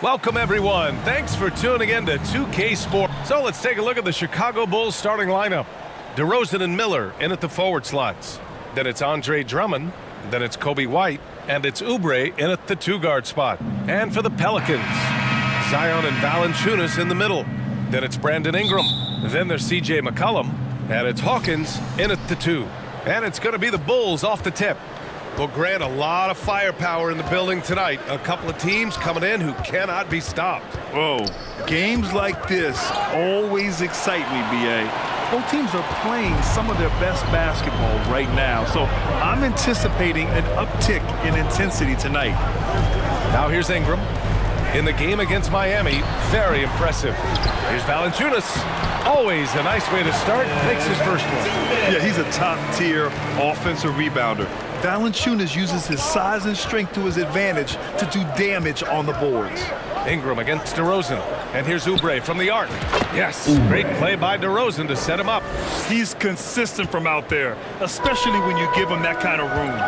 Welcome, everyone. Thanks for tuning in to 2K Sports. So let's take a look at the Chicago Bulls starting lineup. DeRozan and Miller in at the forward slots. Then it's Andre Drummond. Then it's Kobe White. And it's Oubre in at the two-guard spot. And for the Pelicans, Zion and Valanciunas in the middle. Then it's Brandon Ingram. Then there's C.J. McCollum. And it's Hawkins in at the two. And it's going to be the Bulls off the tip. Well, Grant, a lot of firepower in the building tonight. A couple of teams coming in who cannot be stopped. Whoa, games like this always excite me, B.A. Both teams are playing some of their best basketball right now, so I'm anticipating an uptick in intensity tonight. Now here's Ingram. In the game against Miami, very impressive. Here's Valanciunas. Always a nice way to start. Makes his first one. Yeah, he's a top-tier offensive rebounder. Valanciunas uses his size and strength to his advantage to do damage on the boards. Ingram against DeRozan. And here's Oubre from the arc. Yes, great play by DeRozan to set him up. He's consistent from out there, especially when you give him that kind of room.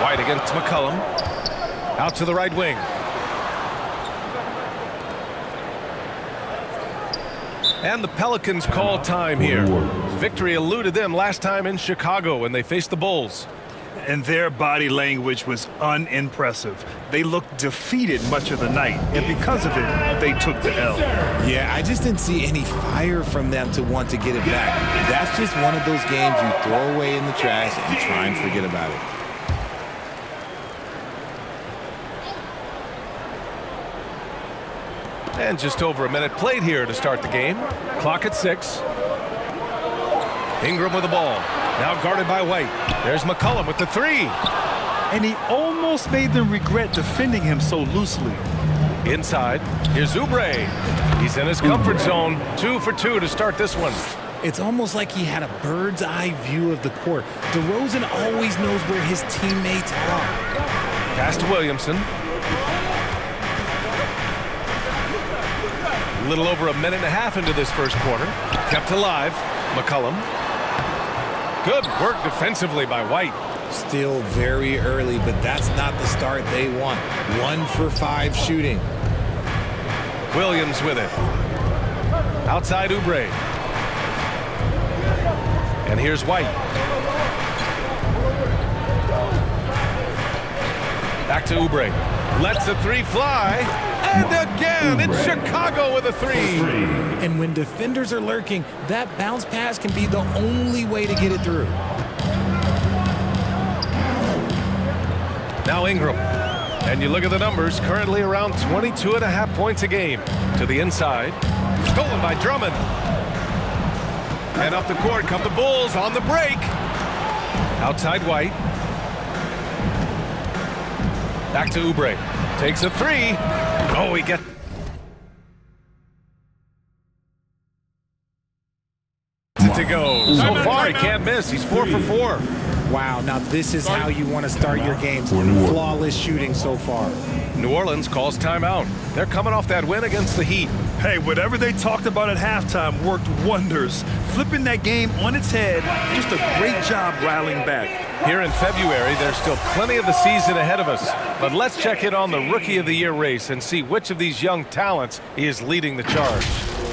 White against McCollum. Out to the right wing. And the Pelicans call time here. Victory eluded them last time in Chicago when they faced the Bulls. And their body language was unimpressive. They looked defeated much of the night, and because of it, they took the L. Yeah, I just didn't see any fire from them to want to get it back. That's just one of those games you throw away in the trash and try and forget about it. And just over a minute played here to start the game. Clock at 6. Ingram with the ball. Now guarded by White. There's McCollum with the three. And he almost made them regret defending him so loosely. Inside, here's Oubre. He's in his comfort zone. 2 for 2 to start this one. It's almost like he had a bird's eye view of the court. DeRozan always knows where his teammates are. Pass to Williamson. A little over a minute and a half into this first quarter. Kept alive. McCollum. Good work defensively by White. Still very early, but that's not the start they want. 1 for 5 shooting. Williams with it. Outside Oubre. And here's White. Back to Oubre. Lets the three fly. And again, it's Chicago with a three. And when defenders are lurking, that bounce pass can be the only way to get it through. Now Ingram. And you look at the numbers, currently around 22.5 points a game. To the inside. Stolen by Drummond. And up the court come the Bulls on the break. Outside White. Back to Oubre. Takes a three. Oh, he gets... to go. So far, he can't miss. He's 4 for 4. Wow, now this is how you want to start your games. Flawless shooting so far. New Orleans calls timeout. They're coming off that win against the Heat. Hey, whatever they talked about at halftime worked wonders. Flipping that game on its head, just a great job rallying back. Here in February, there's still plenty of the season ahead of us. But let's check in on the Rookie of the Year race and see which of these young talents is leading the charge.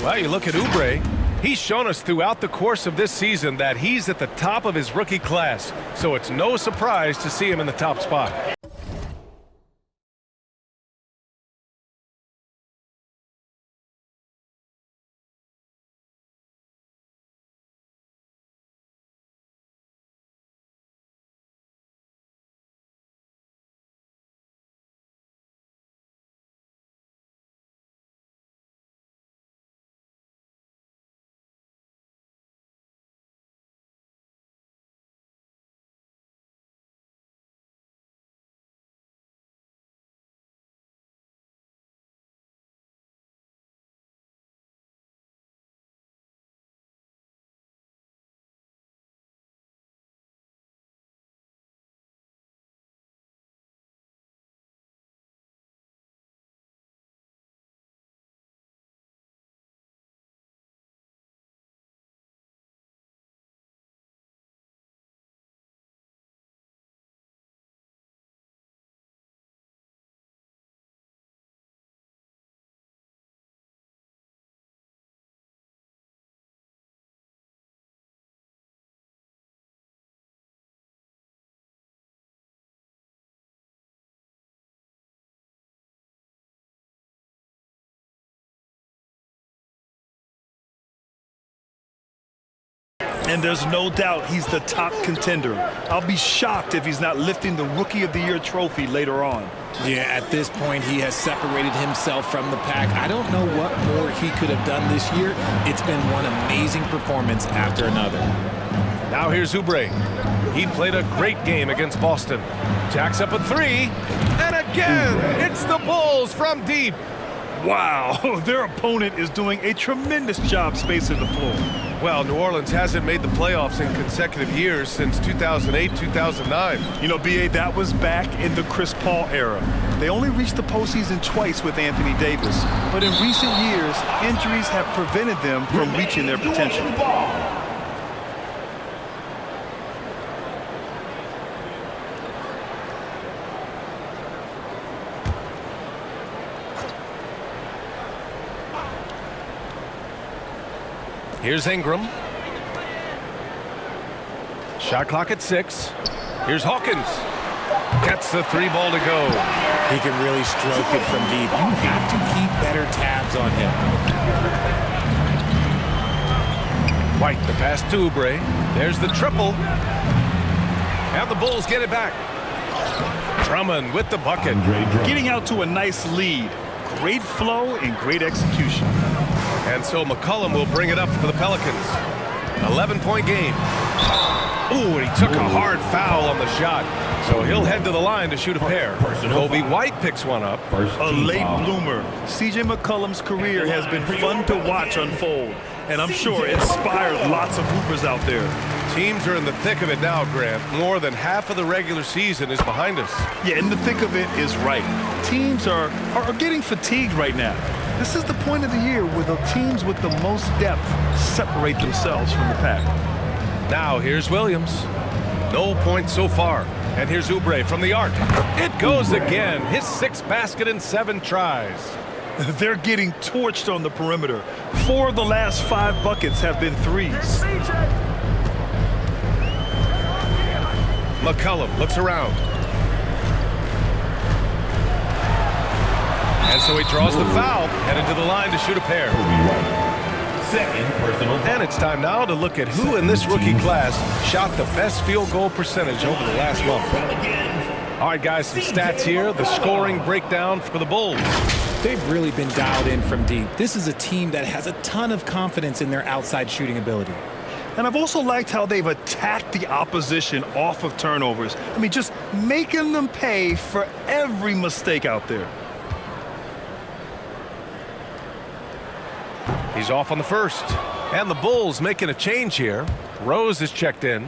Well, you look at Oubre. He's shown us throughout the course of this season that he's at the top of his rookie class. So it's no surprise to see him in the top spot. And there's no doubt he's the top contender. I'll be shocked if he's not lifting the Rookie of the Year trophy later on. Yeah, at this point, he has separated himself from the pack. I don't know what more he could have done this year. It's been one amazing performance after another. Now here's Oubre. He played a great game against Boston. Jacks up a three, and again, it's the Bulls from deep. Wow, their opponent is doing a tremendous job spacing the floor. Well, New Orleans hasn't made the playoffs in consecutive years since 2008, 2009. You know, B.A., that was back in the Chris Paul era. They only reached the postseason twice with Anthony Davis. But in recent years, injuries have prevented them from reaching their potential. Here's Ingram. Shot clock at 6. Here's Hawkins. Gets the 3 ball to go. He can really stroke it from deep. You have to keep better tabs on him. White, the pass to Oubre. There's the triple. And the Bulls get it back. Drummond with the bucket. Getting out to a nice lead. Great flow and great execution. And so McCollum will bring it up for the Pelicans. 11-point game. Ooh, and he took a hard foul on the shot. So he'll head to the line to shoot a pair. Kobe White picks one up. A late bloomer. C.J. McCollum's career has been fun to watch unfold. And I'm sure inspired lots of hoopers out there. Teams are in the thick of it now, Grant. More than half of the regular season is behind us. Yeah, in the thick of it is right. Teams are getting fatigued right now. This is the point of the year where the teams with the most depth separate themselves from the pack. Now here's Williams. No points so far. And here's Oubre from the arc. It goes again. His 6th basket in 7 tries. They're getting torched on the perimeter. 4 of the last 5 buckets have been threes. McCollum looks around. And so he draws the foul, headed to the line to shoot a pair. Second personal foul. And it's time now to look at who in this rookie class shot the best field goal percentage over the last month. All right, guys, some stats here. The scoring breakdown for the Bulls. They've really been dialed in from deep. This is a team that has a ton of confidence in their outside shooting ability. And I've also liked how they've attacked the opposition off of turnovers. I mean, just making them pay for every mistake out there. He's off on the first. And the Bulls making a change here. Rose is checked in.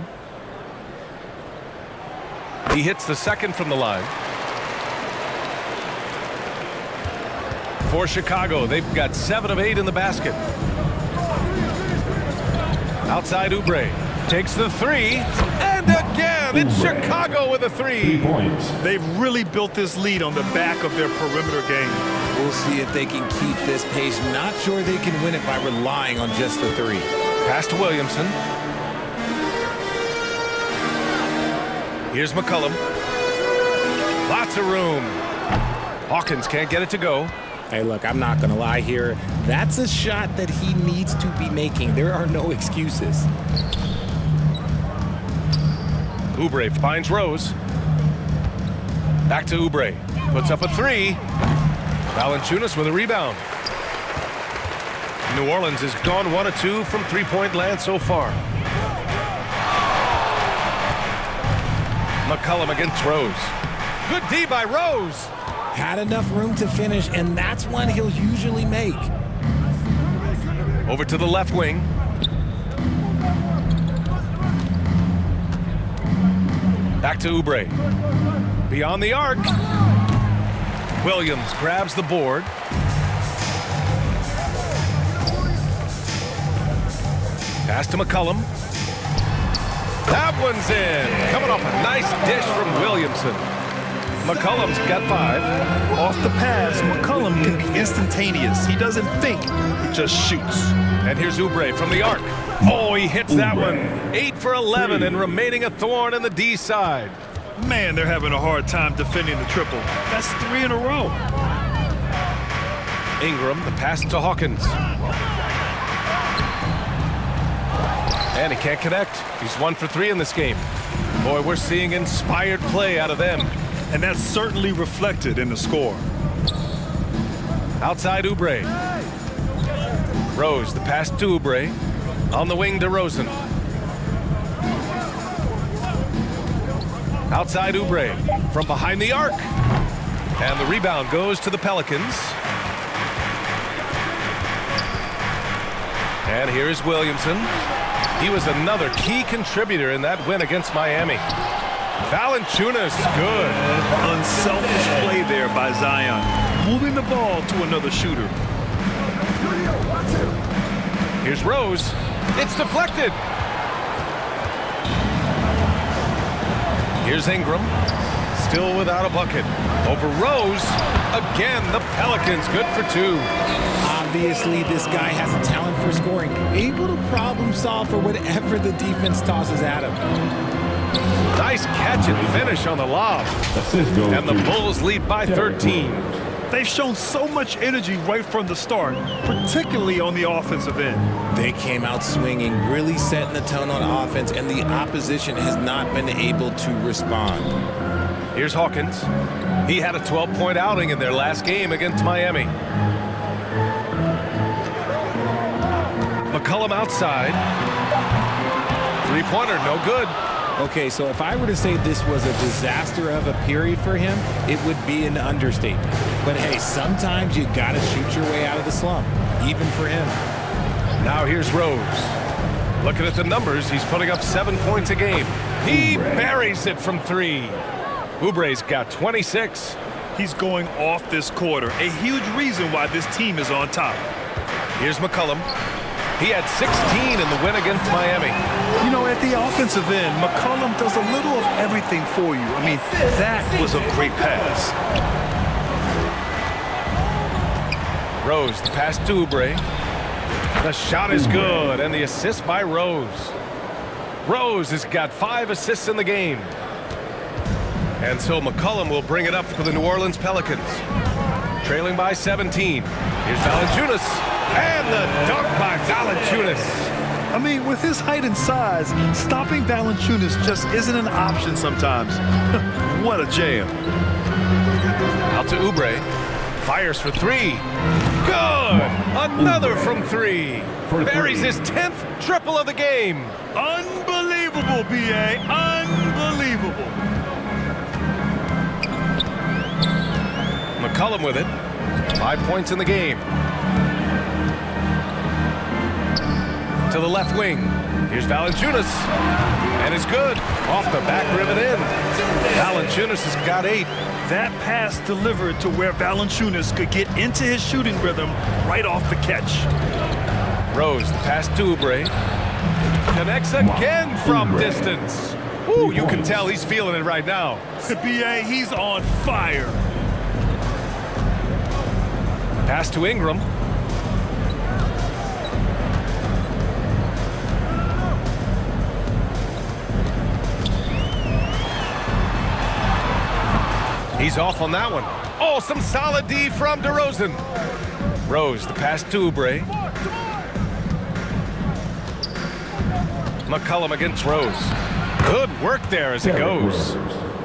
He hits the second from the line. For Chicago, they've got 7 of 8 in the basket. Outside Oubre. Takes the 3. And again, it's Chicago with a 3. 3 points. They've really built this lead on the back of their perimeter game. We'll see if they can keep this pace. Not sure they can win it by relying on just the 3. Pass to Williamson. Here's McCollum. Lots of room. Hawkins can't get it to go. Hey, look, I'm not going to lie here. That's a shot that he needs to be making. There are no excuses. Oubre finds Rose. Back to Oubre. Puts up a 3. Valanciunas with a rebound. New Orleans has gone 1 of 2 from three-point land so far. McCollum against Rose. Good D by Rose. Had enough room to finish, and that's one he'll usually make. Over to the left wing. Back to Oubre. Beyond the arc. Williams grabs the board. Pass to McCollum. That one's in. Coming off a nice dish from Williamson. McCollum's got 5. Off the pass, McCollum can be instantaneous. He doesn't think, he just shoots. And here's Oubre from the arc. Oh, he hits that one. 8 for 11 and remaining a thorn in the D side. Man, they're having a hard time defending the triple. That's 3 in a row. Ingram, the pass to Hawkins. And he can't connect. He's 1 for 3 in this game. Boy, we're seeing inspired play out of them. And that's certainly reflected in the score. Outside Oubre. Rose, the pass to Oubre. On the wing, DeRozan. Outside Oubre. From behind the arc. And the rebound goes to the Pelicans. And here's Williamson. He was another key contributor in that win against Miami. Valanciunas, good. Unselfish play there by Zion. Moving the ball to another shooter. Here's Rose. It's deflected. Here's Ingram. Still without a bucket. Over Rose. Again, the Pelicans good for 2. Obviously, this guy has a talent for scoring, able to problem solve for whatever the defense tosses at him. Nice catch and finish on the lob. And the Bulls lead by 13. They've shown so much energy right from the start, particularly on the offensive end. They came out swinging, really setting the tone on offense, and the opposition has not been able to respond. Here's Hawkins. He had a 12-point outing in their last game against Miami. McCollum outside. Three-pointer, no good. Okay, so if I were to say this was a disaster of a period for him, it would be an understatement. But hey, sometimes you gotta shoot your way out of the slump, even for him. Now here's Rose. Looking at the numbers, he's putting up 7 points a game. He buries it from 3. Oubre's got 26. He's going off this quarter, a huge reason why this team is on top. Here's McCollum. He had 16 in the win against Miami. You know, at the offensive end, McCollum does a little of everything for you. I mean, that was a great pass. Rose, the pass to Oubre. The shot is good, and the assist by Rose. Rose has got 5 assists in the game. And so McCollum will bring it up for the New Orleans Pelicans. Trailing by 17. Here's Valanciunas. And the dunk by Valanciunas. I mean, with his height and size, stopping Valanciunas just isn't an option sometimes. What a jam. Out to Oubre. Fires for 3. Good! Another from 3. Buries his 10th triple of the game. Unbelievable, B.A. Unbelievable. McCollum with it. 5 points in the game. To the left wing. Here's Valanciunas. And it's good. Off the back rim and in. Valanciunas has got 8. That pass delivered to where Valanciunas could get into his shooting rhythm right off the catch. Rose, the pass to Oubre. Connects again from distance. Ooh, you can tell he's feeling it right now. B.A., he's on fire. Pass to Ingram. He's off on that one. Oh, some solid D from DeRozan. Rose, the pass to Oubre. McCollum against Rose. Good work there as it goes.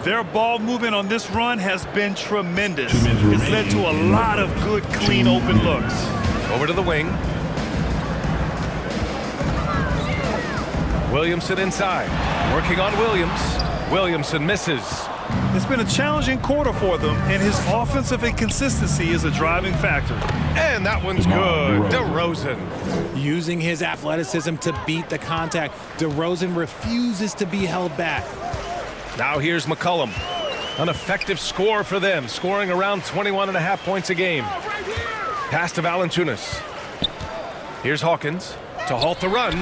Their ball movement on this run has been tremendous. It's led to a lot of good, clean, open looks. Over to the wing. Williamson inside. Working on Williams. Williamson misses. It's been a challenging quarter for them, and his offensive inconsistency is a driving factor. And that one's good. DeRozan. Using his athleticism to beat the contact, DeRozan refuses to be held back. Now here's McCollum. An effective score for them, scoring around 21.5 points a game. Pass to Valanciunas. Here's Hawkins to halt the run.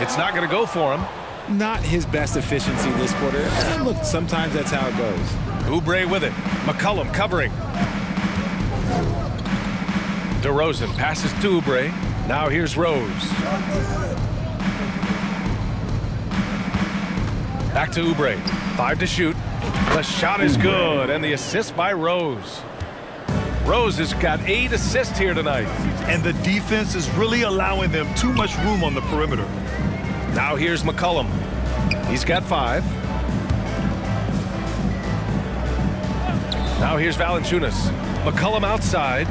It's not going to go for him. Not his best efficiency this quarter. And look, sometimes that's how it goes. Oubre with it. McCollum covering. DeRozan passes to Oubre. Now here's Rose. Back to Oubre. 5 to shoot. The shot is good, and the assist by Rose. Rose has got 8 assists here tonight. And the defense is really allowing them too much room on the perimeter. Now here's McCollum. He's got 5. Now here's Valanciunas. McCollum outside.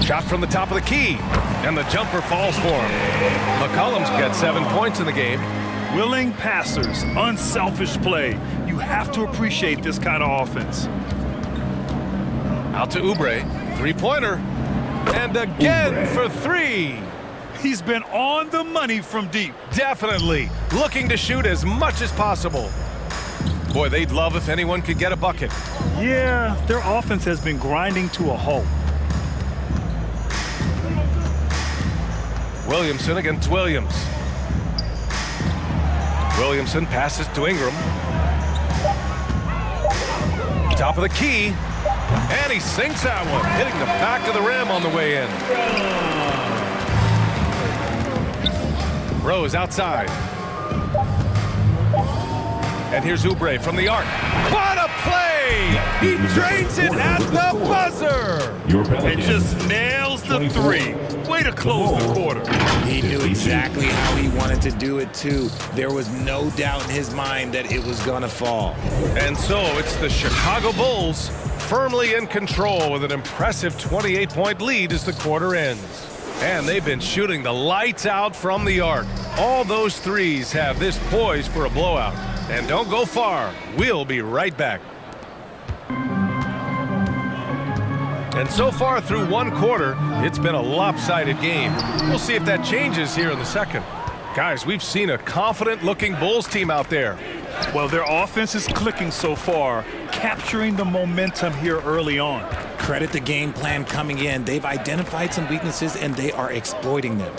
Shot from the top of the key. And the jumper falls for him. McCollum's got 7 points in the game. Willing passers, unselfish play. You have to appreciate this kind of offense. Out to Oubre. 3-pointer. And again for 3. He's been on the money from deep. Definitely. Looking to shoot as much as possible. Boy, they'd love if anyone could get a bucket. Yeah, their offense has been grinding to a halt. Williamson against Williams. Williamson passes to Ingram. Top of the key. And he sinks that one, hitting the back of the rim on the way in. Rose outside. And here's Oubre from the arc. What a play! He drains it at the buzzer! And just nails the 3. Way to close the quarter. He knew exactly how he wanted to do it, too. There was no doubt in his mind that it was going to fall. And so it's the Chicago Bulls firmly in control with an impressive 28-point lead as the quarter ends. And they've been shooting the lights out from the arc. All those threes have this poised for a blowout. And don't go far. We'll be right back. And so far through one quarter, it's been a lopsided game. We'll see if that changes here in the second. Guys, we've seen a confident-looking Bulls team out there. Well, their offense is clicking so far, capturing the momentum here early on. Credit the game plan coming in. They've identified some weaknesses, and they are exploiting them.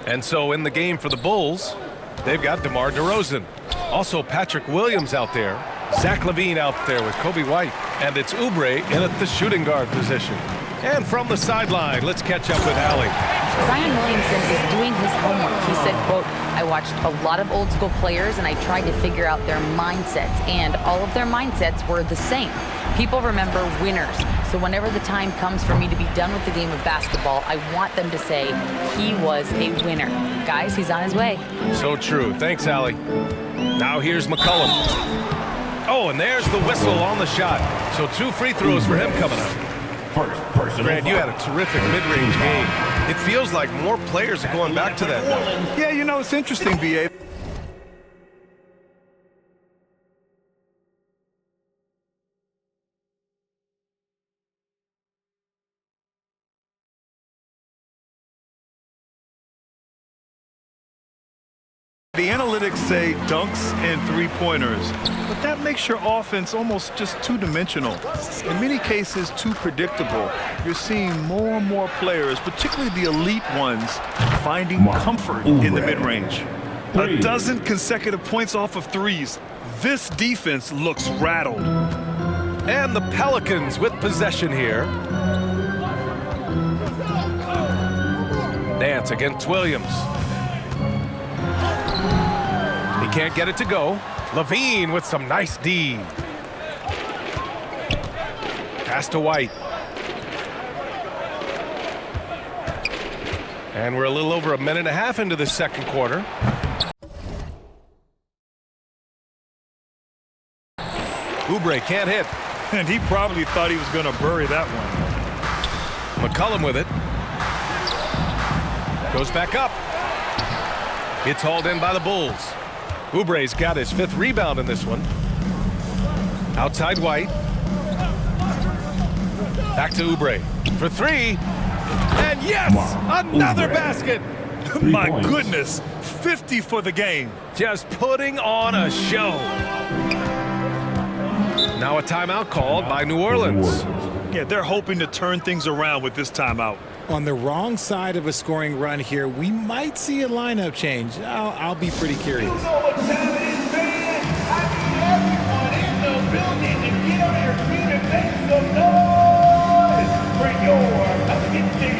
And so in the game for the Bulls, they've got DeMar DeRozan. Also Patrick Williams out there. Zach LaVine out there with Kobe White. And it's Oubre in at the shooting guard position. And from the sideline, let's catch up with Allie. Zion Williamson is doing his homework. He said, quote, I watched a lot of old school players and I tried to figure out their mindsets. And all of their mindsets were the same. People remember winners. So whenever the time comes for me to be done with the game of basketball, I want them to say he was a winner. Guys, he's on his way. So true. Thanks, Allie. Now here's McCollum. Oh, and there's the whistle on the shot. So 2 free throws for him coming up. Brad, you had a terrific mid-range game. It feels like more players are going back to that now. Yeah, you know, it's interesting, B.A. The analytics say dunks and 3-pointers, but that makes your offense almost just two-dimensional. In many cases, too predictable. You're seeing more and more players, particularly the elite ones, finding comfort in the mid-range. A dozen consecutive points off of threes. This defense looks rattled. And the Pelicans with possession here. Nance against Williams. He can't get it to go. LaVine with some nice D. Pass to White. And we're a little over a minute and a half into the second quarter. Oubre can't hit. And he probably thought he was going to bury that one. McCollum with it. Goes back up. It's hauled in by the Bulls. Oubre's got his 5th rebound in this one. Outside White. Back to Oubre for 3. And yes, another basket. My goodness, 50 for the game. Just putting on a show. Now a timeout called by New Orleans. Yeah, they're hoping to turn things around with this timeout. On the wrong side of a scoring run here, we might see a lineup change. I'll be pretty curious. You know what time it is, man? I need everyone in the building to get on your feet and make some noise for your Pelicans team.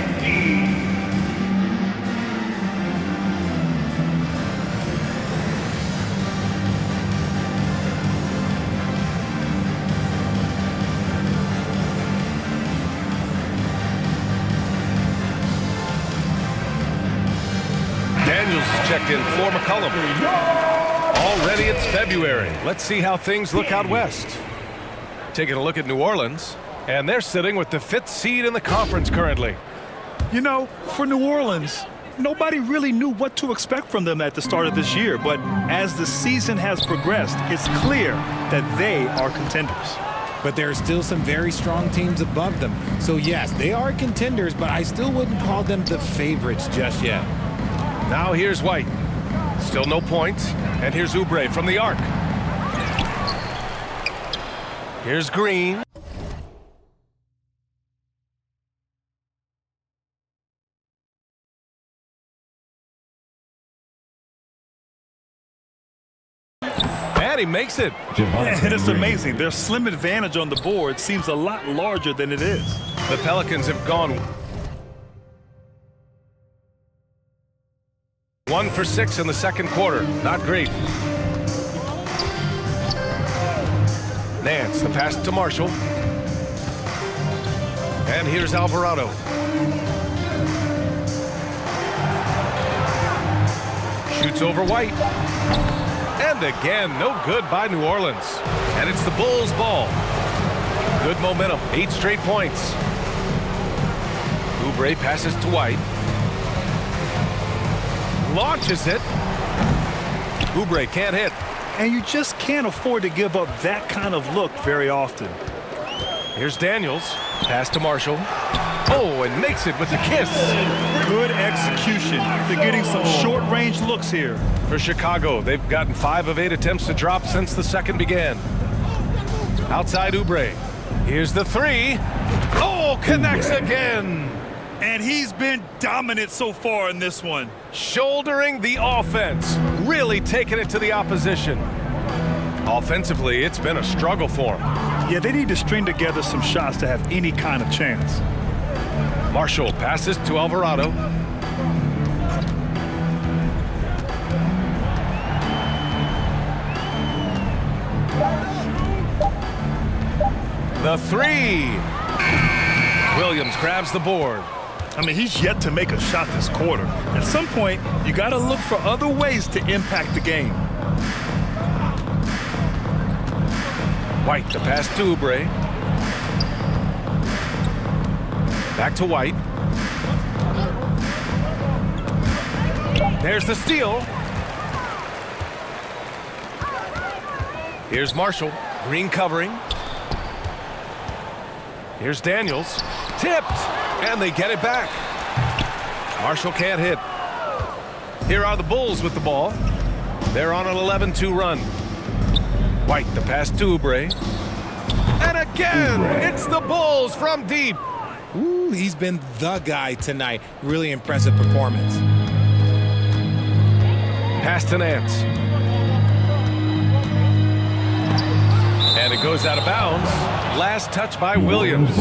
Daniels is checked in for McCollum. Already it's February. Let's see how things look out west. Taking a look at New Orleans, and they're sitting with the 5th seed in the conference currently. You know, for New Orleans, nobody really knew what to expect from them at the start of this year. But as the season has progressed, it's clear that they are contenders. But there are still some very strong teams above them. So, yes, they are contenders, but I still wouldn't call them the favorites just yet. Now here's White. Still no points. And here's Oubre from the arc. Here's Green. And he makes it. And it's amazing. Their slim advantage on the board seems a lot larger than it is. The Pelicans have gone 1 for 6 in the second quarter. Not great. Nance, the pass to Marshall. And here's Alvarado. Shoots over White. And again, no good by New Orleans. And it's the Bulls' ball. Good momentum, 8 straight points. Oubre passes to White. Launches it. Oubre can't hit. And you just can't afford to give up that kind of look very often. Here's Daniels. Pass to Marshall. Oh, and makes it with the kiss. Good execution. They're getting some short-range looks here. For Chicago, they've gotten 5 of 8 attempts to drop since the second began. Outside Oubre. Here's the 3. Oh, connects again. And he's been dominant so far in this one. Shouldering the offense. Really taking it to the opposition. Offensively, it's been a struggle for him. Yeah, they need to string together some shots to have any kind of chance. Marshall passes to Alvarado. The 3. Williams grabs the board. I mean, he's yet to make a shot this quarter. At some point, you got to look for other ways to impact the game. White, the pass to Oubre. Back to White. There's the steal. Here's Marshall. Green covering. Here's Daniels. Tipped. And they get it back. Marshall can't hit. Here are the Bulls with the ball. They're on an 11-2 run. White, the pass to Oubre. And again, it's the Bulls from deep. Ooh, he's been the guy tonight. Really impressive performance. Pass to Nance. And it goes out of bounds. Last touch by Williams.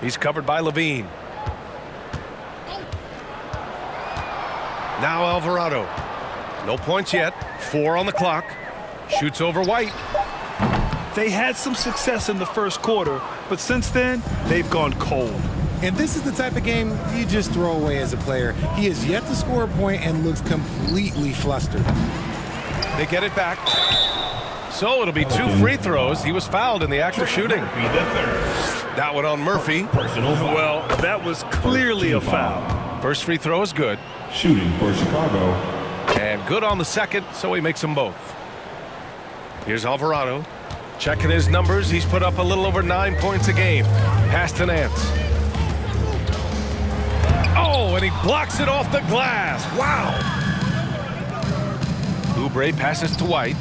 He's covered by Levine. Now Alvarado. No points yet. 4 on the clock. Shoots over White. They had some success in the first quarter, but since then, they've gone cold. And this is the type of game you just throw away as a player. He has yet to score a point and looks completely flustered. They get it back. So it'll be 2 free throws. He was fouled in the act of shooting. That one on Murphy. Well, that was clearly a foul. First free throw is good. Shooting for Chicago. And good on the second, so he makes them both. Here's Alvarado. Checking his numbers, he's put up a little over 9 points a game. Pass to Nance. Oh, and he blocks it off the glass. Wow. Oubre passes to White.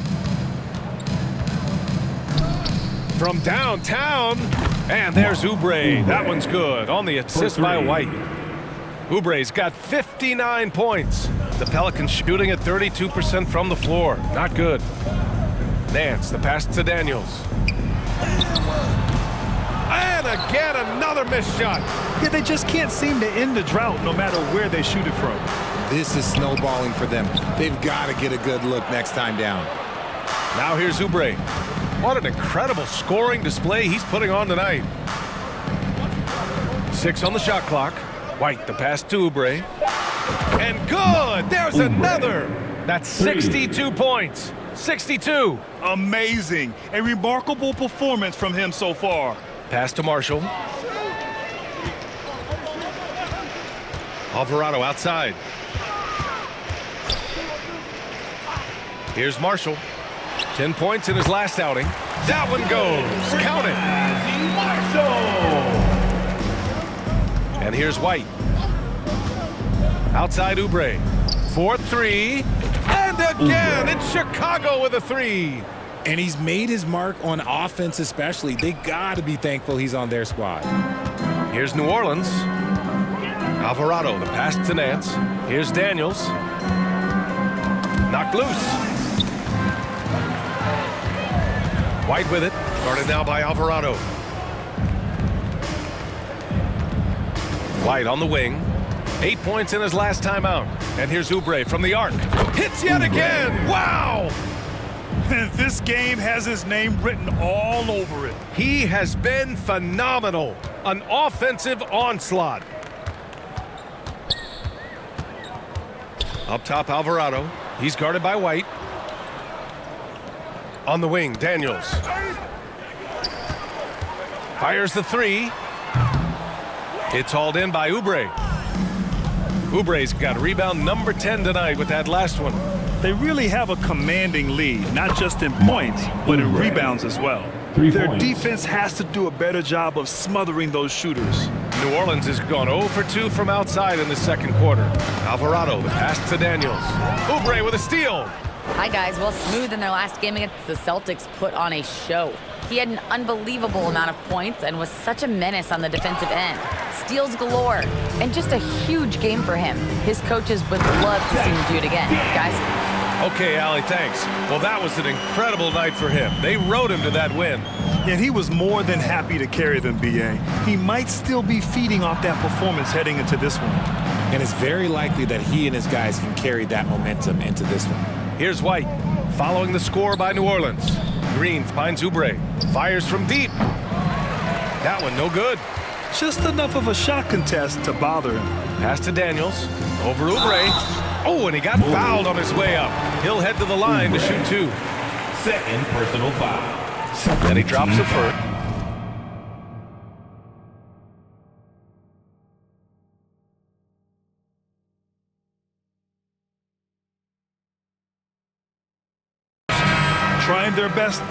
From downtown. And there's Oubre. That one's good on the assist by White. Oubre's got 59 points. The Pelicans shooting at 32% from the floor. Not good. Nance, the pass to Daniels. And again, another missed shot. Yeah, they just can't seem to end the drought no matter where they shoot it from. This is snowballing for them. They've got to get a good look next time down. Now here's Oubre. What an incredible scoring display he's putting on tonight. 6 on the shot clock. White, the pass to Oubre. And good! There's another! That's 62 points. 62. Amazing. A remarkable performance from him so far. Pass to Marshall. Alvarado outside. Here's Marshall. 10 points in his last outing. That one goes. Count it. And here's White. Outside Oubre. 4-3. And again, it's Chicago with a 3. And he's made his mark on offense especially. They got to be thankful he's on their squad. Here's New Orleans. Alvarado, the pass to Nance. Here's Daniels. Knocked loose. White with it. Guarded now by Alvarado. White on the wing. 8 points in his last timeout. And here's Oubre from the arc. Hits yet again. Wow! This game has his name written all over it. He has been phenomenal. An offensive onslaught. Up top, Alvarado. He's guarded by White. On the wing, Daniels. Fires the 3. It's hauled in by Oubre. Oubre's got rebound number 10 tonight with that last one. They really have a commanding lead, not just in points, but in rebounds as well. 3 Their points. defense has to do a better job of smothering those shooters. New Orleans has gone 0 for 2 from outside in the second quarter. Alvarado, the pass to Daniels. Oubre with a steal. Hi, guys. Well, Smooth in their last game against the Celtics put on a show. He had an unbelievable amount of points and was such a menace on the defensive end. Steals galore, and just a huge game for him. His coaches would love to see him do it again. Guys? Okay, Allie, thanks. Well, that was an incredible night for him. They rode him to that win. And he was more than happy to carry them, B.A. He might still be feeding off that performance heading into this one. And it's very likely that he and his guys can carry that momentum into this one. Here's White, following the score by New Orleans. Green finds Oubre, fires from deep. That one no good. Just enough of a shot contest to bother him. Pass to Daniels, over Oubre. Oh, and he got fouled on his way up. He'll head to the line to shoot 2. Second personal foul. And he drops a first. Trying their best.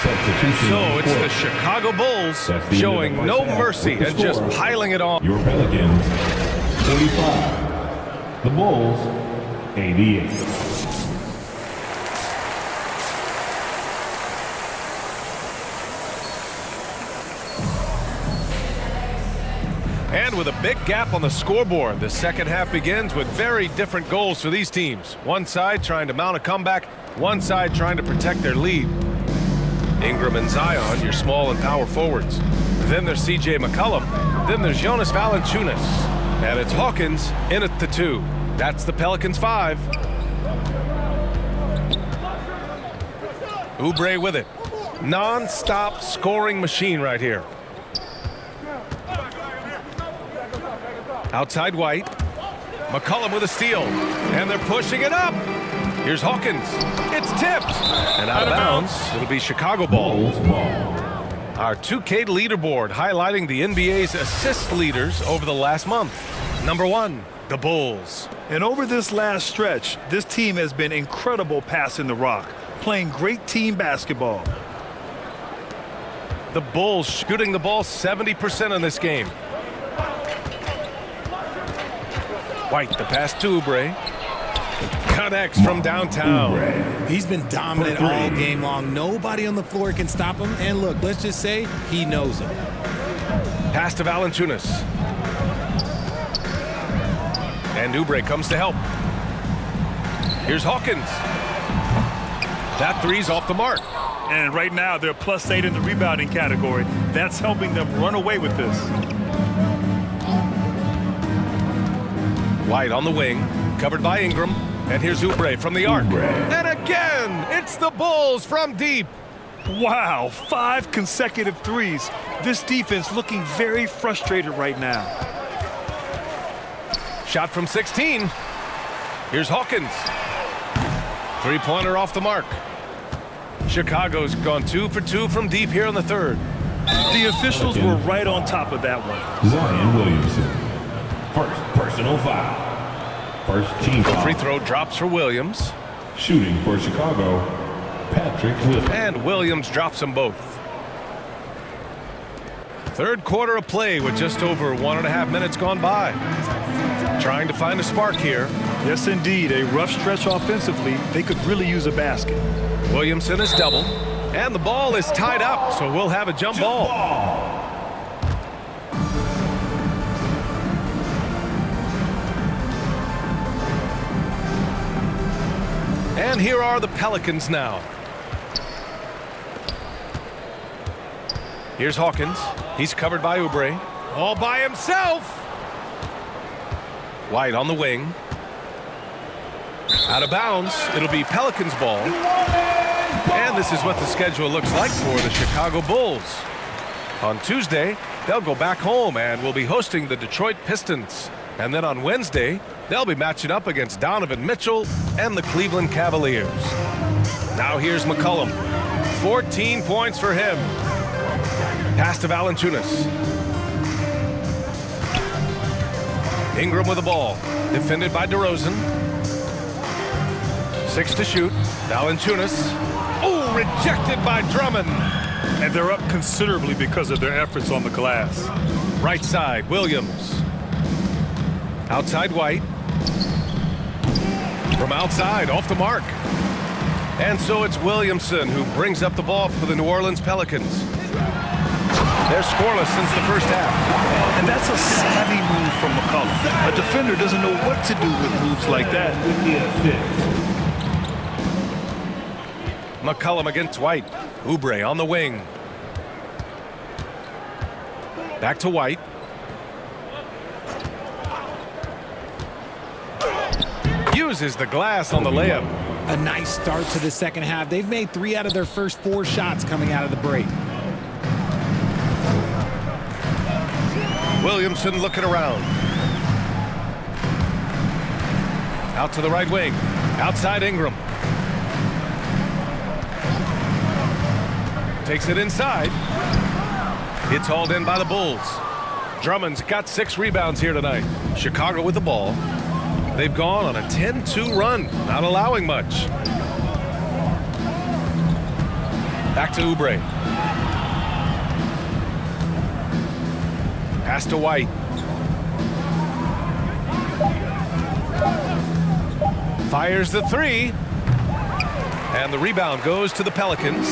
Substitution. So it's the Chicago Bulls That's the showing end of the no first half mercy with the and just score. piling it on. Your Pelicans, 45. The Bulls, 88. And with a big gap on the scoreboard, the second half begins with very different goals for these teams. One side trying to mount a comeback, one side trying to protect their lead. Ingram and Zion, your small and power forwards. Then there's C.J. McCollum. Then there's Jonas Valanciunas. And it's Hawkins in at the 2. That's the Pelicans 5. Oubre with it. Non-stop scoring machine right here. Outside White. McCollum with a steal. And they're pushing it up. Here's Hawkins. It's tipped. And out of bounds. It'll be Chicago ball. Bulls ball. Our 2K leaderboard highlighting the NBA's assist leaders over the last month. Number 1, the Bulls. And over this last stretch, this team has been incredible passing the rock, playing great team basketball. The Bulls shooting the ball 70% in this game. White, the pass to Oubre. Connects from downtown. He's been dominant all game long. Nobody on the floor can stop him. And look, let's just say he knows it. Pass to Valanciunas. And Oubre comes to help. Here's Hawkins. That 3's off the mark. And right now, they're +8 in the rebounding category. That's helping them run away with this. White on the wing, covered by Ingram. And here's Oubre from the arc. Oubre. And again, it's the Bulls from deep. Wow, 5 consecutive threes. This defense looking very frustrated right now. Shot from 16. Here's Hawkins. Three-pointer off the mark. Chicago's gone 2 for 2 from deep here in the third. The officials were right on top of that one. Zion Williamson. First personal foul. First team foul. Free throw drops for Williams. Shooting for Chicago, Patrick Williams. And Williams drops them both. Third quarter of play with just over 1.5 minutes gone by. Trying to find a spark here. Yes, indeed. A rough stretch offensively. They could really use a basket. Williamson is double. And the ball is tied up, so we'll have a jump ball. And here are the Pelicans now. Here's Hawkins. He's covered by Oubre. All by himself. White on the wing. Out of bounds. It'll be Pelicans ball. And this is what the schedule looks like for the Chicago Bulls. On Tuesday, they'll go back home and will be hosting the Detroit Pistons. And then on Wednesday, they'll be matching up against Donovan Mitchell and the Cleveland Cavaliers. Now here's McCollum. 14 points for him. Pass to Valanciunas. Ingram with the ball. Defended by DeRozan. 6 to shoot. Valanciunas. Oh, rejected by Drummond. And they're up considerably because of their efforts on the glass. Right side, Williams. Outside White. From outside, off the mark. And so it's Williamson who brings up the ball for the New Orleans Pelicans. They're scoreless since the first half. And that's a savvy move from McCollum. A defender doesn't know what to do with moves like that. McCollum against White. Oubre on the wing. Back to White. Uses the glass on the layup. A nice start to the second half. They've made 3 out of their first 4 shots coming out of the break. Williamson looking around. Out to the right wing. Outside Ingram. Takes it inside. It's hauled in by the Bulls. Drummond's got 6 rebounds here tonight. Chicago with the ball. They've gone on a 10-2 run, not allowing much. Back to Oubre. Pass to White. Fires the 3. And the rebound goes to the Pelicans.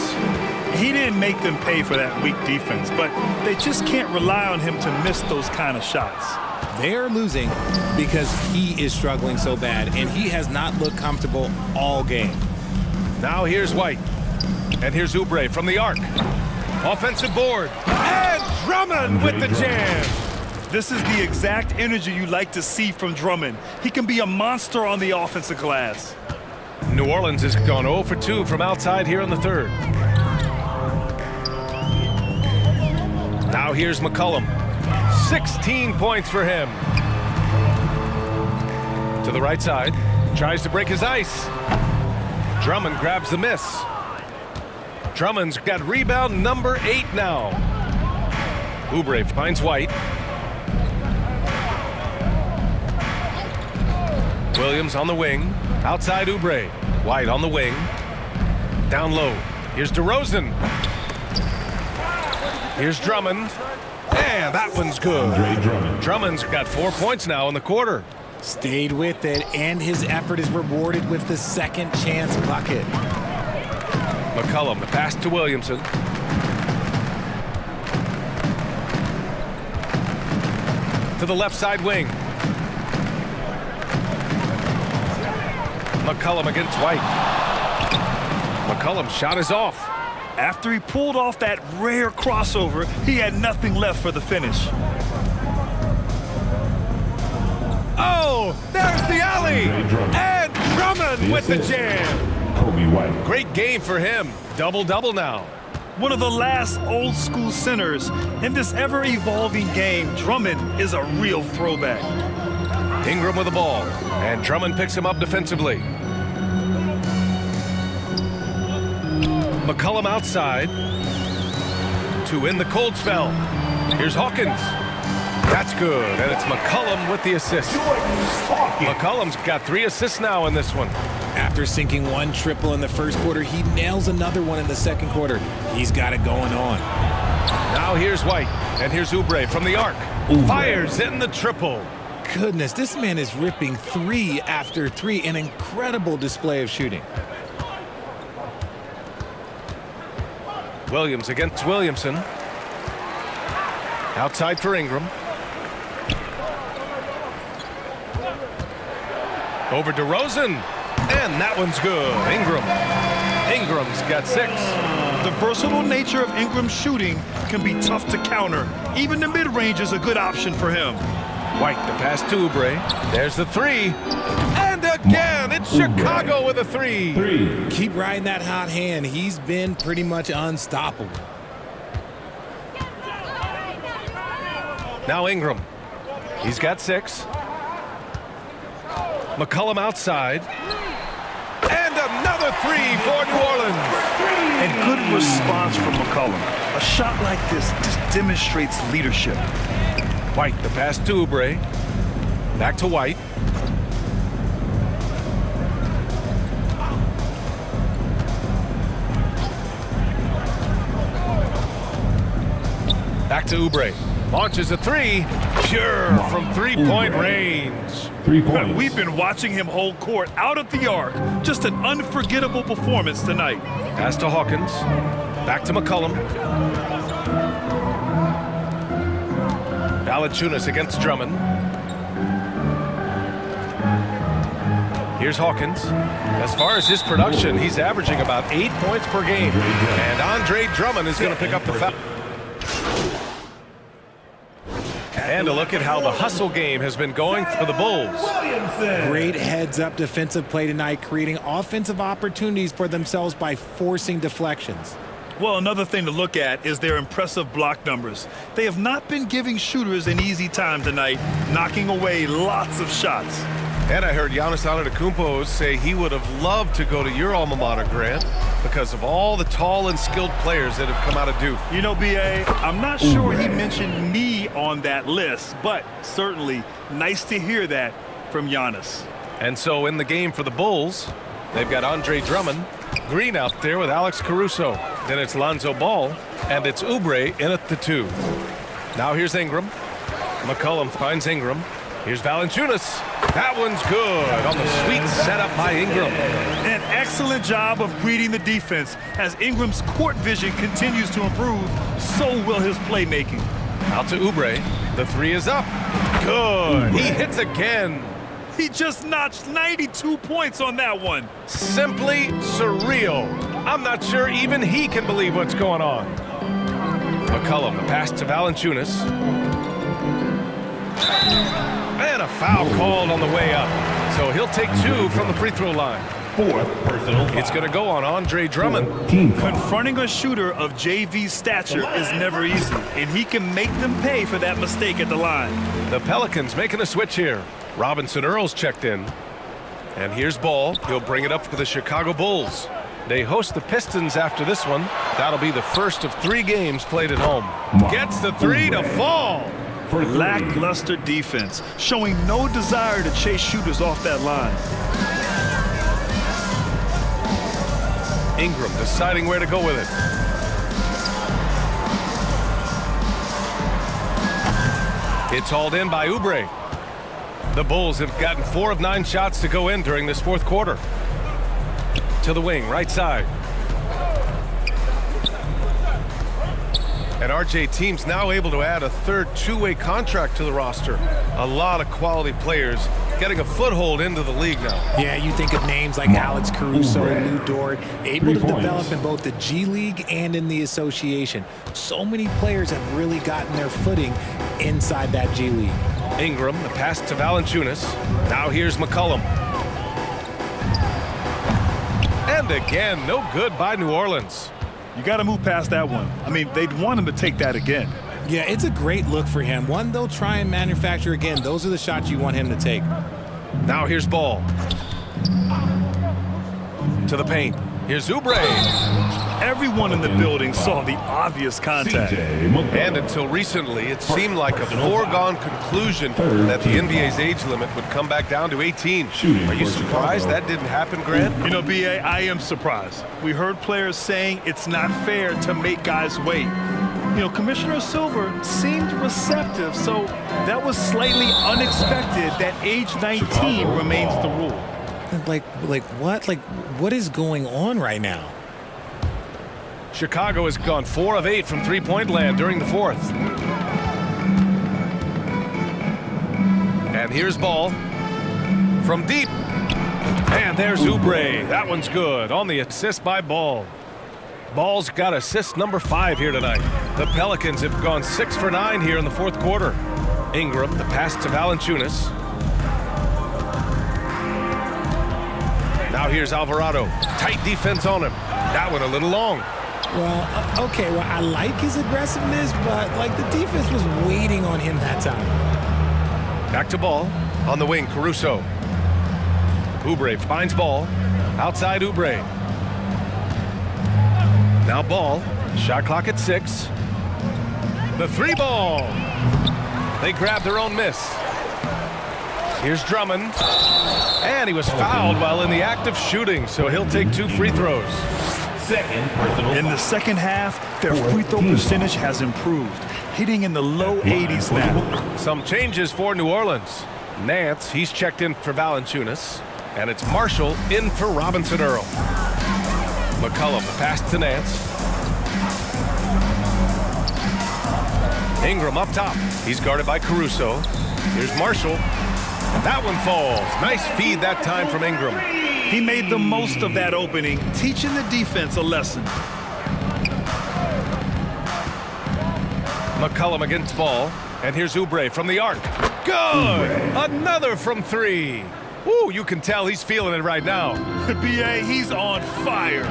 He didn't make them pay for that weak defense, but they just can't rely on him to miss those kind of shots. They're losing because he is struggling so bad, and he has not looked comfortable all game. Now here's White. And here's Oubre from the arc. Offensive board. And Drummond with the jam. This is the exact energy you like to see from Drummond. He can be a monster on the offensive glass. New Orleans has gone 0 for 2 from outside here in the third. Now here's McCollum. 16 points for him. To the right side. Tries to break his ice. Drummond grabs the miss. Drummond's got rebound number 8 now. Oubre finds White. Williams on the wing. Outside Oubre. White on the wing. Down low. Here's DeRozan. Here's Drummond. And that one's good. Drummond's got 4 points now in the quarter. Stayed with it, and his effort is rewarded with the second chance bucket. McCollum, the pass to Williamson. To the left side wing. McCollum against White. McCollum's shot is off. After he pulled off that rare crossover, he had nothing left for the finish. Oh, there's the alley. And Drummond Drummond with the jam. Kobe White. Great game for him. Double-double now. One of the last old school centers in this ever-evolving game. Drummond is a real throwback. Ingram with the ball, and Drummond picks him up defensively. McCollum outside to win the cold spell. Here's Hawkins. That's good, and it's McCollum with the assist. McCollum's got 3 assists now in this one. After sinking 1 triple in the first quarter, he nails another one in the second quarter. He's got it going on. Now here's White, and here's Oubre from the arc. Fires in the triple. Goodness, this man is ripping 3 after 3. An incredible display of shooting. Williams against Williamson. Outside for Ingram. Over DeRozan. And that one's good. Ingram's got 6. The versatile nature of Ingram's shooting can be tough to counter. Even the mid-range is a good option for him. White, the pass to Oubre. There's the 3. And again, it's Chicago with a 3. Keep riding that hot hand. He's been pretty much unstoppable. Now Ingram. He's got 6. McCollum outside. And another 3 for New Orleans. And good response from McCollum. A shot like this just demonstrates leadership. White, the pass to Oubre. Back to White. Back to Oubre. Launches a 3. Pure from 3-point range. 3 points. We've been watching him hold court out at the arc. Just an unforgettable performance tonight. Pass to Hawkins. Back to McCollum. Valanciunas against Drummond. Here's Hawkins. As far as his production, he's averaging about 8 points per game. And Andre Drummond is going to pick up the foul. And a look at how the hustle game has been going for the Bulls. Great heads-up defensive play tonight, creating offensive opportunities for themselves by forcing deflections. Well, another thing to look at is their impressive block numbers. They have not been giving shooters an easy time tonight, knocking away lots of shots. And I heard Giannis Antetokounmpo say he would have loved to go to your alma mater, Grant, because of all the tall and skilled players that have come out of Duke. You know, B.A., I'm not sure he mentioned me on that list, but certainly nice to hear that from Giannis. And so in the game for the Bulls, they've got Andre Drummond, Green out there with Alex Caruso. Then it's Lonzo Ball, and it's Oubre in at the 2. Now here's Ingram. McCollum finds Ingram. Here's Valanciunas. That one's good on the sweet setup by Ingram. An excellent job of reading the defense. As Ingram's court vision continues to improve, so will his playmaking. Out to Oubre. The 3 is up. Good. He hits again. He just notched 92 points on that one. Simply surreal. I'm not sure even he can believe what's going on. McCollum, the pass to Valanciunas. And a foul called on the way up. So he'll take 2 from the free throw line. 4th personal foul. It's going to go on Andre Drummond. Team foul. Confronting a shooter of JV's stature is never easy, and he can make them pay for that mistake at the line. The Pelicans making a switch here. Robinson Earls checked in. And here's Ball. He'll bring it up for the Chicago Bulls. They host the Pistons after this one. That'll be the first of 3 games played at home. Gets the 3 to fall. For 3. Lackluster defense, showing no desire to chase shooters off that line. Ingram deciding where to go with it. It's hauled in by Oubre. The Bulls have gotten 4 of 9 shots to go in during this 4th quarter. To the wing, right side. And RJ team's now able to add a 3rd 2-way contract to the roster. A lot of quality players getting a foothold into the league now. Yeah, you think of names like Alex Caruso, Lou Dort, able to develop in both the G League and in the association. So many players have really gotten their footing inside that G League. Ingram, the pass to Valanciunas. Now here's McCollum. And again, no good by New Orleans. You got to move past that one. I mean, they'd want him to take that again. Yeah, it's a great look for him. One they'll try and manufacture again. Those are the shots you want him to take. Now here's Ball. To the paint. Here's Oubre. Everyone in the building saw the obvious contact. And until recently, it seemed like a foregone conclusion that the NBA's age limit would come back down to 18. Are you surprised that didn't happen, Grant? You know, B.A., I am surprised. We heard players saying it's not fair to make guys wait. You know, Commissioner Silver seemed receptive, so that was slightly unexpected that age 19 remains the rule. Like what? Like, what is going on right now? Chicago has gone 4 of 8 from three-point land during the fourth. And here's Ball from deep. And there's Oubre. That one's good on the assist by Ball. Ball's got assist number 5 here tonight. The Pelicans have gone 6 for 9 here in the fourth quarter. Ingram, the pass to Valanciunas. Now here's Alvarado. Tight defense on him. That one a little long. Well, okay, well, I like his aggressiveness, but, like, the defense was waiting on him that time. Back to Ball. On the wing, Caruso. Oubre finds Ball. Outside Oubre. Now Ball. Shot clock at 6. The 3 ball. They grab their own miss. Here's Drummond. And he was fouled while in the act of shooting, so he'll take 2 free throws. In the second half, their free throw percentage has improved, hitting in the low 80s now. Some changes for New Orleans. Nance, he's checked in for Valanciunas. And it's Marshall in for Robinson Earl. McCollum, the pass to Nance. Ingram up top. He's guarded by Caruso. Here's Marshall. And that one falls. Nice feed that time from Ingram. He made the most of that opening, teaching the defense a lesson. McCollum against Ball. And here's Oubre from the arc. Good! Another from 3. Ooh, you can tell he's feeling it right now. B.A., he's on fire.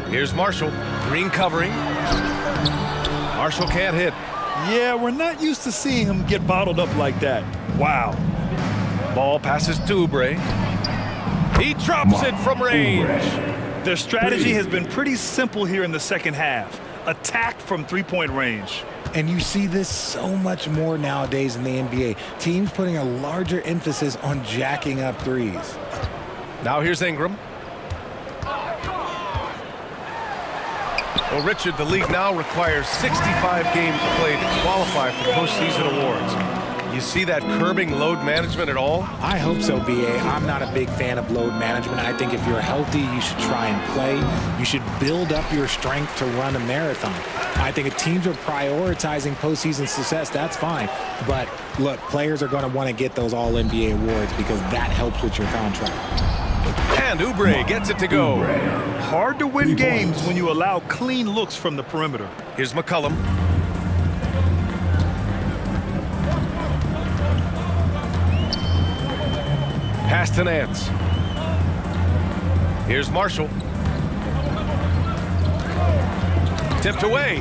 Here's Marshall. Green covering. Marshall can't hit. Yeah, we're not used to seeing him get bottled up like that. Wow. Ball passes to Oubre. He drops it from range. Their strategy has been pretty simple here in the second half. Attack from three-point range. And you see this so much more nowadays in the NBA. Teams putting a larger emphasis on jacking up threes. Now here's Ingram. Well, Richard, the league now requires 65 games played to qualify for postseason awards. You see that curbing load management at all? I hope so, B.A. I'm not a big fan of load management. I think if you're healthy, you should try and play. You should build up your strength to run a marathon. I think if teams are prioritizing postseason success, that's fine. But, look, players are going to want to get those All-NBA awards because that helps with your contract. And Oubre gets it to go. Hard to win games when you allow clean looks from the perimeter. Here's McCollum. Pass to Nance. Here's Marshall. Tipped away.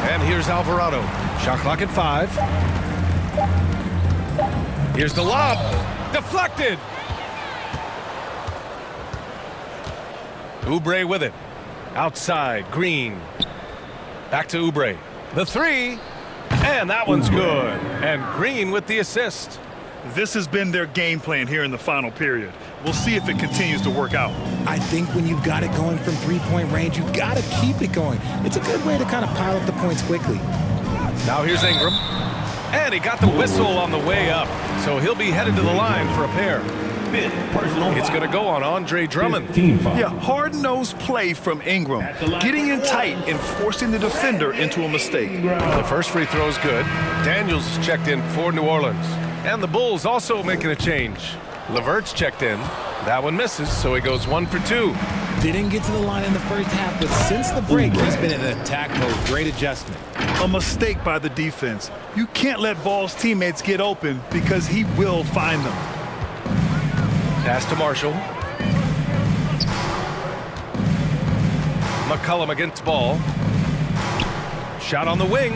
And here's Alvarado. Shot clock at 5. Here's the lob. Deflected. Oubre with it. Outside, Green. Back to Oubre. The 3. And that one's good. And Green with the assist. This has been their game plan here in the final period. We'll see if it continues to work out. I think when you've got it going from three-point range, you've got to keep it going. It's a good way to kind of pile up the points quickly. Now here's Ingram. And he got the whistle on the way up. So he'll be headed to the line for a pair. It's going to go on Andre Drummond. Yeah, hard-nosed play from Ingram. Getting in tight and forcing the defender into a mistake. The first free throw is good. Daniels is checked in for New Orleans. And the Bulls also making a change. LeVert's checked in. That one misses, so he goes 1 for 2. Didn't get to the line in the first half, but since the break, he's been in attack mode. Great adjustment. A mistake by the defense. You can't let Ball's teammates get open because he will find them. Pass to Marshall. McCollum against Ball. Shot on the wing.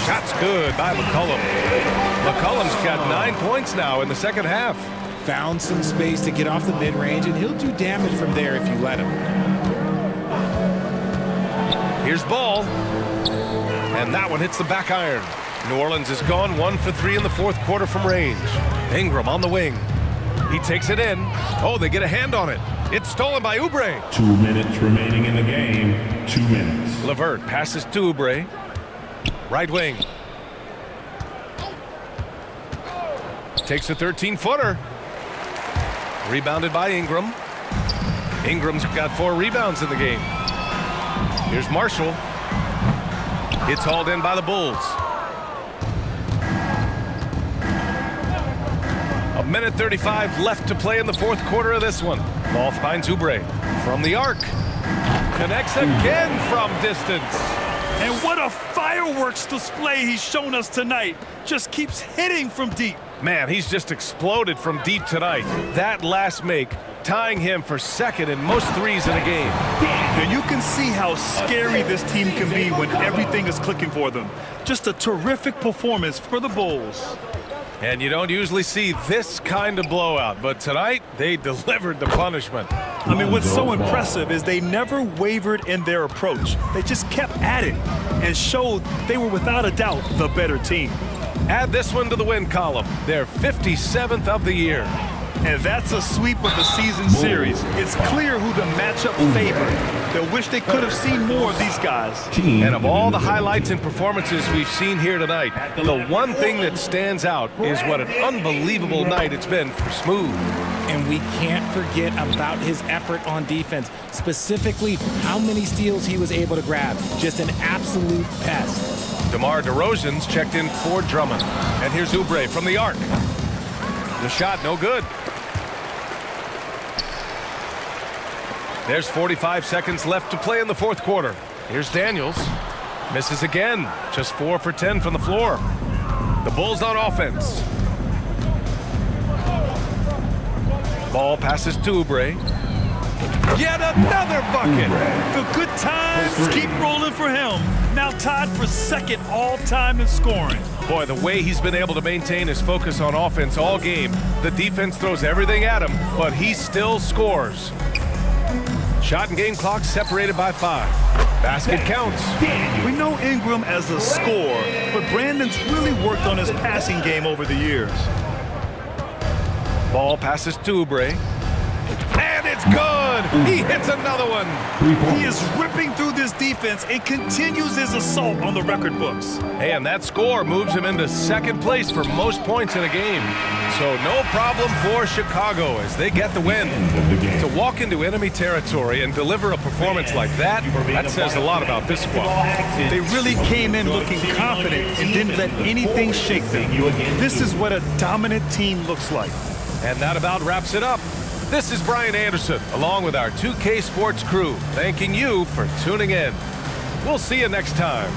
Shot's good by McCollum. McCollum's got 9 points now in the second half. Found some space to get off the mid-range, and he'll do damage from there if you let him. Here's Ball. And that one hits the back iron. New Orleans is gone 1 for 3 in the fourth quarter from range. Ingram on the wing. He takes it in. Oh, they get a hand on it. It's stolen by Oubre. 2 minutes remaining in the game. 2 minutes. LeVert passes to Oubre. Right wing. Takes a 13-footer. Rebounded by Ingram. Ingram's got 4 rebounds in the game. Here's Marshall. It's hauled in by the Bulls. A minute 35 left to play in the fourth quarter of this one. Ball finds Oubre from the arc. Connects again from distance. And what a fireworks display he's shown us tonight. Just keeps hitting from deep. Man, he's just exploded from deep tonight. That last make tying him for second in most threes in a game. And you can see how scary this team can be when everything is clicking for them. Just a terrific performance for the Bulls. And you don't usually see this kind of blowout, but tonight they delivered the punishment. I mean, what's so impressive is they never wavered in their approach. They just kept at it and showed they were without a doubt the better team. Add this one to the win column. They're 57th of the year. And that's a sweep of the season series. It's clear who the matchup favored. They'll wish they could have seen more of these guys. And of all the highlights and performances we've seen here tonight, the one thing that stands out is what an unbelievable night it's been for Smooth. And we can't forget about his effort on defense, specifically how many steals he was able to grab. Just an absolute pest. DeMar DeRozan's checked in for Drummond. And here's Oubre from the arc. The shot no good. There's 45 seconds left to play in the fourth quarter. Here's Daniels. Misses again. Just 4 for 10 from the floor. The Bulls on offense. Ball passes to Oubre. Yet another bucket. The good times keep rolling for him. Now tied for second all-time in scoring. Boy, the way he's been able to maintain his focus on offense all game. The defense throws everything at him, but he still scores. Shot and game clock separated by 5. Basket counts. We know Ingram as a scorer, but Brandon's really worked on his passing game over the years. Ball passes to Oubre. And it's good! He hits another one! He is ripping through this defense and continues his assault on the record books. Hey, and that score moves him into second place for most points in a game. So no problem for Chicago as they get the win. To walk into enemy territory and deliver a performance like that, that says a lot about this squad. They really came in looking confident and didn't let anything shake them. This is what a dominant team looks like. And that about wraps it up. This is Brian Anderson, along with our 2K Sports crew, thanking you for tuning in. We'll see you next time.